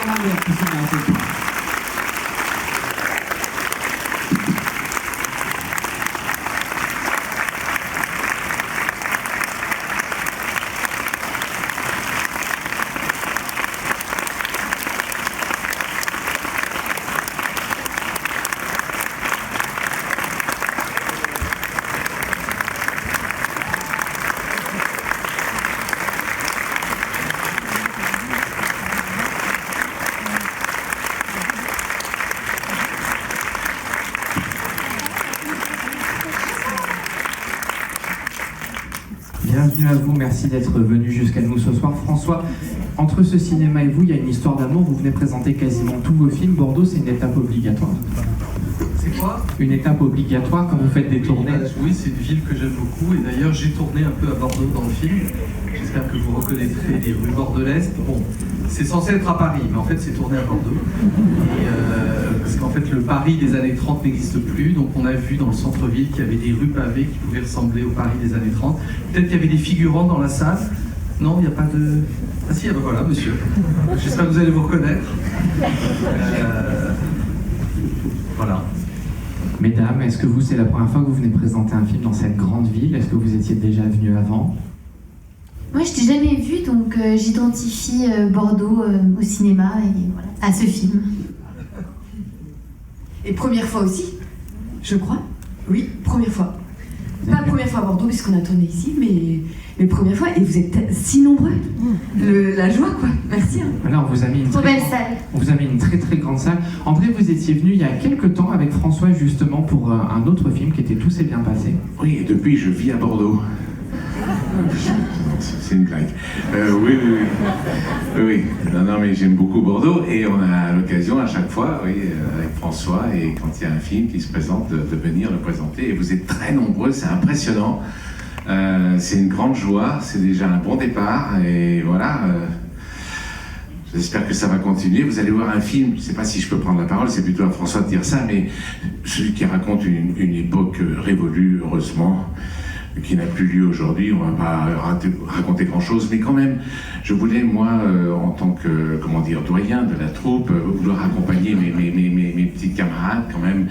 en arrière qui se met à ce point. Bienvenue à vous, merci d'être venu jusqu'à nous ce soir. François, entre ce cinéma et vous, il y a une histoire d'amour. Vous venez présenter quasiment tous vos films. Bordeaux, c'est une étape obligatoire. C'est quoi? Une étape obligatoire quand vous faites des tournées. Oui, c'est une ville que j'aime beaucoup. Et d'ailleurs, j'ai tourné un peu à Bordeaux dans le film. J'espère que vous reconnaîtrez les rues bordelaises. Bon, c'est censé être à Paris, mais en fait, c'est tourné à Bordeaux. Parce qu'en fait, le Paris des années 30 n'existe plus. Donc, on a vu dans le centre-ville qu'il y avait des rues pavées qui pouvaient ressembler au Paris des années 30. Peut-être qu'il y avait des figurants dans la salle. Non, il n'y a pas de... Ah si, ben voilà, monsieur. J'espère que vous allez vous reconnaître. Voilà. Mesdames, est-ce que vous, c'est la première fois que vous venez présenter un film dans cette grande ville? Est-ce que vous étiez déjà venu avant? Moi, je t'ai jamais vu, donc j'identifie Bordeaux au cinéma et voilà, à ce film. Et première fois aussi, je crois. Oui, première fois. Pas première fois à Bordeaux, puisqu'on a tourné ici, mais première fois. Et vous êtes si nombreux. La joie, quoi. Merci. Hein. Là, on vous a mis une Trop belle salle. On vous a mis une très très grande salle. André, vous étiez venu il y a quelques temps avec François justement pour un autre film qui était Tout s'est bien passé. Oui, et depuis, je vis à Bordeaux. C'est une blague. Oui. Non, mais j'aime beaucoup Bordeaux et on a l'occasion à chaque fois, oui, avec François, et quand il y a un film qui se présente, de venir le présenter. Et vous êtes très nombreux, c'est impressionnant. C'est une grande joie, c'est déjà un bon départ. Et voilà, j'espère que ça va continuer. Vous allez voir un film, je ne sais pas si je peux prendre la parole, c'est plutôt à François de dire ça, mais celui qui raconte une époque révolue, heureusement, qui n'a plus lieu aujourd'hui, on ne va pas raconter grand-chose, mais quand même, je voulais, moi, en tant que, doyen de la troupe, vouloir accompagner mes petits camarades, quand même,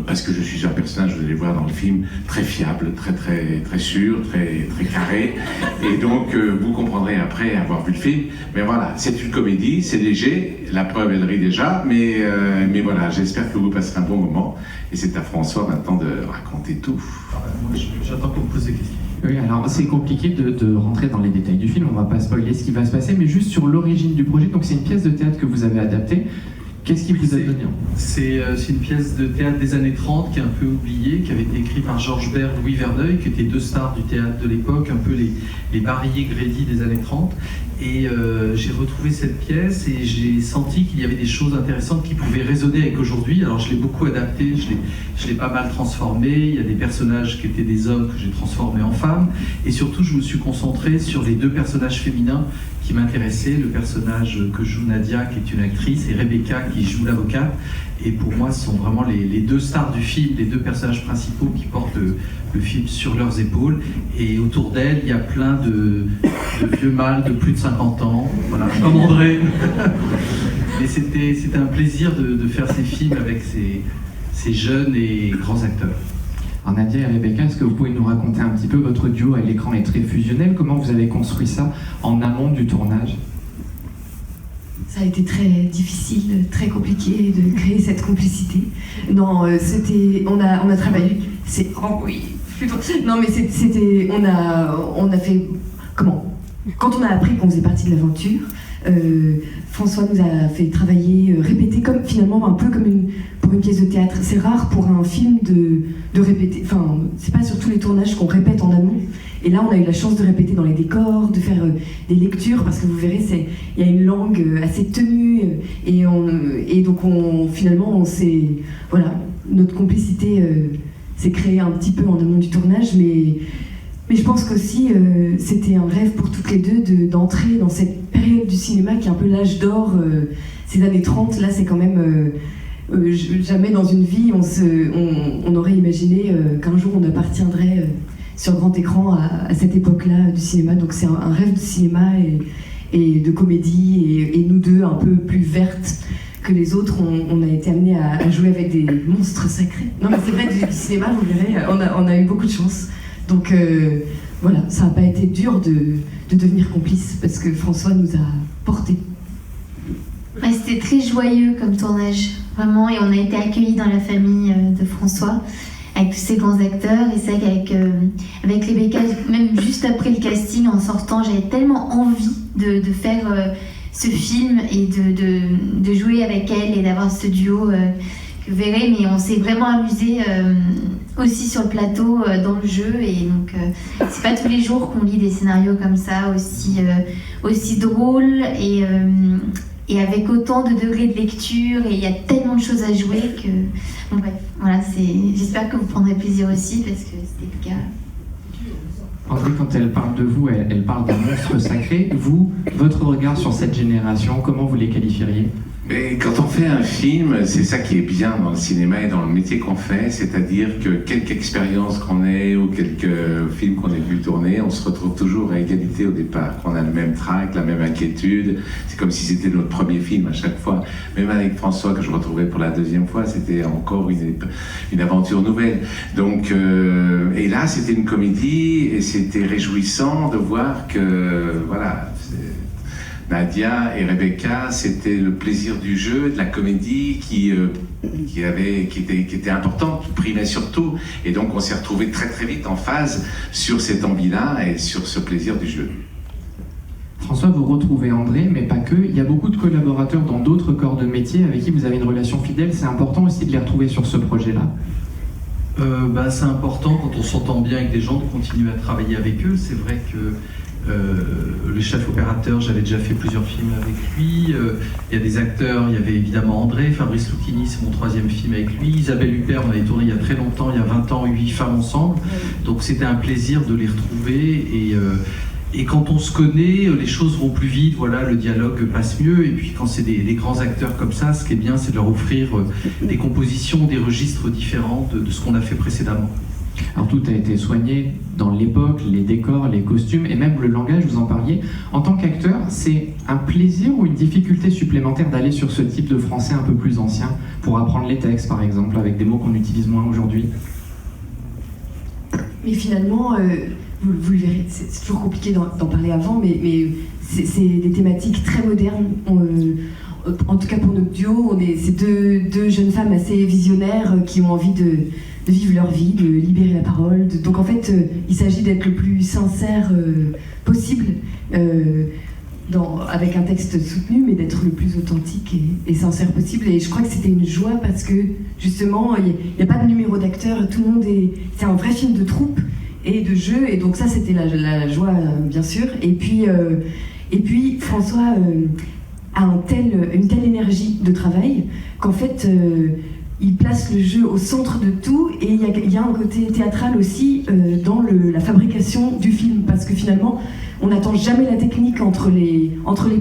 parce que je suis un personnage, vous allez voir dans le film, très fiable, très sûr, très carré, et donc, vous comprendrez après avoir vu le film, mais voilà, c'est une comédie, c'est léger, la preuve, elle rit déjà, mais voilà, j'espère que vous passerez un bon moment, et c'est à François maintenant de raconter tout. Moi, j'attends qu'on me pose des questions. Oui, alors c'est compliqué de rentrer dans les détails du film, on va pas spoiler ce qui va se passer, mais juste sur l'origine du projet. Donc c'est une pièce de théâtre que vous avez adaptée. Qu'est-ce qui vous a donné? C'est une pièce de théâtre des années 30 qui est un peu oubliée, qui avait été écrite par Georges Bert et Louis Verneuil, qui étaient deux stars du théâtre de l'époque, un peu les Barillet Grédy des années 30. Et j'ai retrouvé cette pièce et j'ai senti qu'il y avait des choses intéressantes qui pouvaient résonner avec aujourd'hui. Alors je l'ai beaucoup adapté, je l'ai pas mal transformé. Il y a des personnages qui étaient des hommes que j'ai transformés en femmes. Et surtout, je me suis concentré sur les deux personnages féminins qui m'intéressaient. Le personnage que joue Nadia, qui est une actrice, et Rebecca, qui joue l'avocate. Et pour moi, ce sont vraiment les deux stars du film, les deux personnages principaux qui portent le film sur leurs épaules. Et autour d'elles, il y a plein de vieux mâles de plus de 50 ans, voilà, comme André. Mais c'était un plaisir de faire ces films avec ces jeunes et grands acteurs. Alors Nadia et Rebecca, est-ce que vous pouvez nous raconter un petit peu votre duo à l'écran est très fusionnel? Comment vous avez construit ça en amont du tournage? Ça a été très difficile, très compliqué de créer cette complicité. Non, on a travaillé. Non, mais on a fait comment? Quand on a appris qu'on faisait partie de l'aventure, François nous a fait travailler, répéter comme finalement un peu comme pour une pièce de théâtre. C'est rare pour un film de répéter. Enfin, c'est pas sur tous les tournages qu'on répète en amont. Et là, on a eu la chance de répéter dans les décors, de faire des lectures, parce que vous verrez, il y a une langue assez tenue, et donc finalement, voilà, notre complicité s'est créée un petit peu en amont du tournage, mais je pense qu'aussi, c'était un rêve pour toutes les deux d'entrer dans cette période du cinéma qui est un peu l'âge d'or, ces années 30, là, c'est quand même... jamais dans une vie, on aurait imaginé qu'un jour, on appartiendrait... sur grand écran à cette époque-là du cinéma. Donc c'est un rêve de cinéma et de comédie, et nous deux un peu plus vertes que les autres, on a été amenés à jouer avec des monstres sacrés. Non mais c'est vrai, du cinéma, vous verrez, on a eu beaucoup de chance. Donc voilà, ça n'a pas été dur de devenir complice, parce que François nous a portés. Ouais, c'était très joyeux comme tournage, vraiment, et on a été accueillis dans la famille de François, avec tous ces grands acteurs, et c'est vrai qu'avec Rebecca, même juste après le casting, en sortant, j'avais tellement envie de faire ce film et de jouer avec elle et d'avoir ce duo que vous verrez, mais on s'est vraiment amusé aussi sur le plateau, dans le jeu, et donc c'est pas tous les jours qu'on lit des scénarios comme ça, aussi drôles et avec autant de degrés de lecture, et il y a tellement de choses à jouer que... Bon bref, voilà, j'espère que vous prendrez plaisir aussi, parce que c'était le cas. André, quand elle parle de vous, elle parle d'un monstre sacré. Vous, votre regard sur cette génération, comment vous les qualifieriez ? Mais quand on fait un film, c'est ça qui est bien dans le cinéma et dans le métier qu'on fait, c'est-à-dire que quelque expérience qu'on ait ou quelques films qu'on ait pu tourner, on se retrouve toujours à égalité au départ, qu'on a le même trac, la même inquiétude. C'est comme si c'était notre premier film à chaque fois. Même avec François, que je retrouvais pour la deuxième fois, c'était encore une aventure nouvelle. Donc, et là, c'était une comédie et c'était réjouissant de voir que, voilà, Nadia et Rebecca, c'était le plaisir du jeu, de la comédie qui était important, qui primait surtout. Et donc on s'est retrouvés très très vite en phase sur cette envie-là et sur ce plaisir du jeu. François, vous retrouvez André, mais pas que. Il y a beaucoup de collaborateurs dans d'autres corps de métier avec qui vous avez une relation fidèle. C'est important aussi de les retrouver sur ce projet-là. C'est important quand on s'entend bien avec des gens de continuer à travailler avec eux. C'est vrai que le chef opérateur, j'avais déjà fait plusieurs films avec lui. Il y a des acteurs, il y avait évidemment André, Fabrice Lucchini, c'est mon 3e film avec lui. Isabelle Huppert, on avait tourné il y a très longtemps, il y a 20 ans, 8 femmes ensemble. Donc c'était un plaisir de les retrouver. Et quand on se connaît, les choses vont plus vite, voilà, le dialogue passe mieux. Et puis quand c'est des grands acteurs comme ça, ce qui est bien, c'est de leur offrir des compositions, des registres différents de ce qu'on a fait précédemment. Alors tout a été soigné dans l'époque, les décors, les costumes et même le langage, vous en parliez. En tant qu'acteur, c'est un plaisir ou une difficulté supplémentaire d'aller sur ce type de français un peu plus ancien pour apprendre les textes, par exemple, avec des mots qu'on utilise moins aujourd'hui? Mais finalement, vous le verrez, c'est toujours compliqué d'en parler avant, mais c'est des thématiques très modernes. En tout cas pour notre duo, c'est deux jeunes femmes assez visionnaires qui ont envie de vivre leur vie, de libérer la parole. Donc en fait, il s'agit d'être le plus sincère possible, avec un texte soutenu, mais d'être le plus authentique et sincère possible. Et je crois que c'était une joie parce que justement, il n'y a pas de numéro d'acteur, tout le monde c'est un vrai film de troupe et de jeu, et donc ça c'était la joie bien sûr. Et puis François a une telle énergie de travail qu'en fait il place le jeu au centre de tout, et il y a un côté théâtral aussi dans la fabrication du film, parce que finalement on n'attend jamais la technique entre les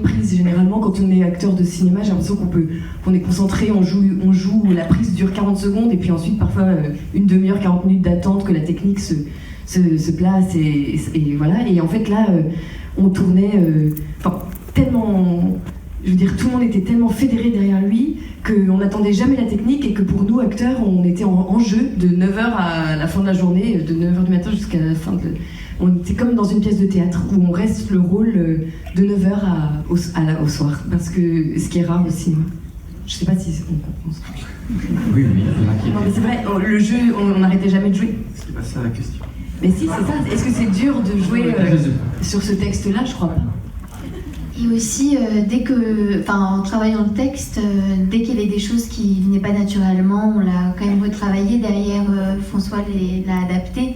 prises. Généralement quand on est acteur de cinéma, j'ai l'impression qu'on est concentré, on joue, la prise dure 40 secondes et puis ensuite parfois une demi-heure, 40 minutes d'attente que la technique se place et voilà. Et en fait là on tournait tellement, je veux dire, tout le monde était tellement fédéré derrière lui qu'on n'attendait jamais la technique, et que pour nous, acteurs, on était en jeu de 9h à la fin de la journée, de 9h du matin jusqu'à la fin on était comme dans une pièce de théâtre où on reste le rôle de 9h au soir, parce que ce qui est rare au cinéma. Je sais pas si on comprend ça. Oui, non, mais c'est vrai, le jeu, on n'arrêtait jamais de jouer. C'est pas ça la question. Mais si, c'est ça. Est-ce que c'est dur de jouer sur ce texte-là? Je crois pas. Et aussi, en travaillant le texte, dès qu'il y avait des choses qui venaient pas naturellement, on l'a quand même retravaillé. Derrière, François l'a adapté,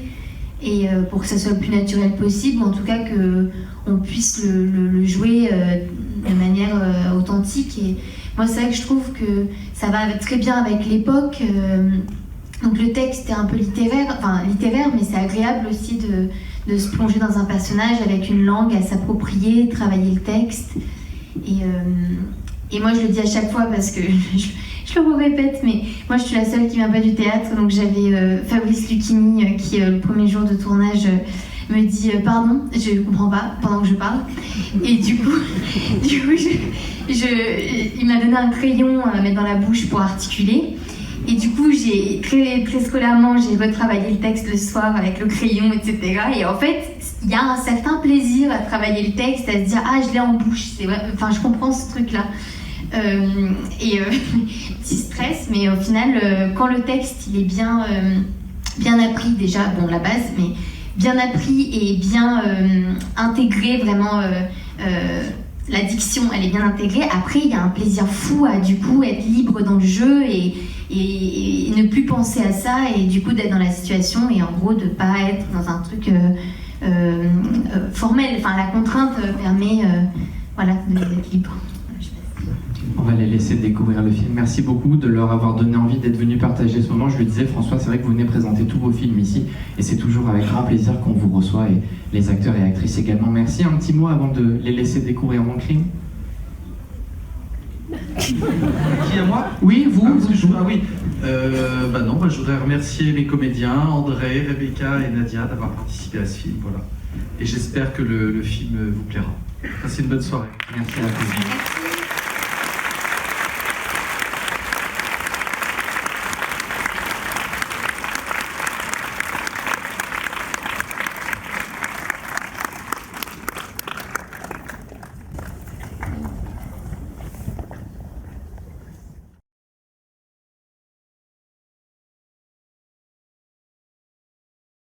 et pour que ça soit le plus naturel possible, en tout cas qu'on puisse le jouer de manière authentique. Et moi, c'est vrai que je trouve que ça va très bien avec l'époque. Donc le texte est un peu littéraire, mais c'est agréable aussi de se plonger dans un personnage avec une langue à s'approprier, travailler le texte. Et moi je le dis à chaque fois parce que je le répète, mais moi je suis la seule qui vient pas du théâtre, donc j'avais Fabrice Lucchini qui le premier jour de tournage me dit pardon, je comprends pas pendant que je parle. Et du coup il m'a donné un crayon à mettre dans la bouche pour articuler. Et du coup, j'ai très scolairement, j'ai retravaillé le texte le soir avec le crayon, etc. Et en fait, il y a un certain plaisir à travailler le texte, à se dire ah, je l'ai en bouche. C'est vrai. Enfin, je comprends ce truc-là. Petit stress, mais au final, quand le texte il est bien appris déjà, bon la base, mais bien appris et bien intégré, vraiment la diction elle est bien intégrée. Après, il y a un plaisir fou à du coup être libre dans le jeu et ne plus penser à ça et du coup d'être dans la situation et en gros de pas être dans un truc formel. Enfin, la contrainte permet voilà, d'être libre. On va les laisser découvrir le film. Merci beaucoup de leur avoir donné envie d'être venus partager ce moment. Je le disais, François, c'est vrai que vous venez présenter tous vos films ici et c'est toujours avec grand plaisir qu'on vous reçoit et les acteurs et actrices également. Merci. Un petit mot avant de les laisser découvrir mon crime. Qui, à moi? Oui, vous. Ah oui. Je voudrais remercier mes comédiens, André, Rebecca et Nadia, d'avoir participé à ce film. Voilà. Et j'espère que le film vous plaira. Passez une bonne soirée. Merci à vous.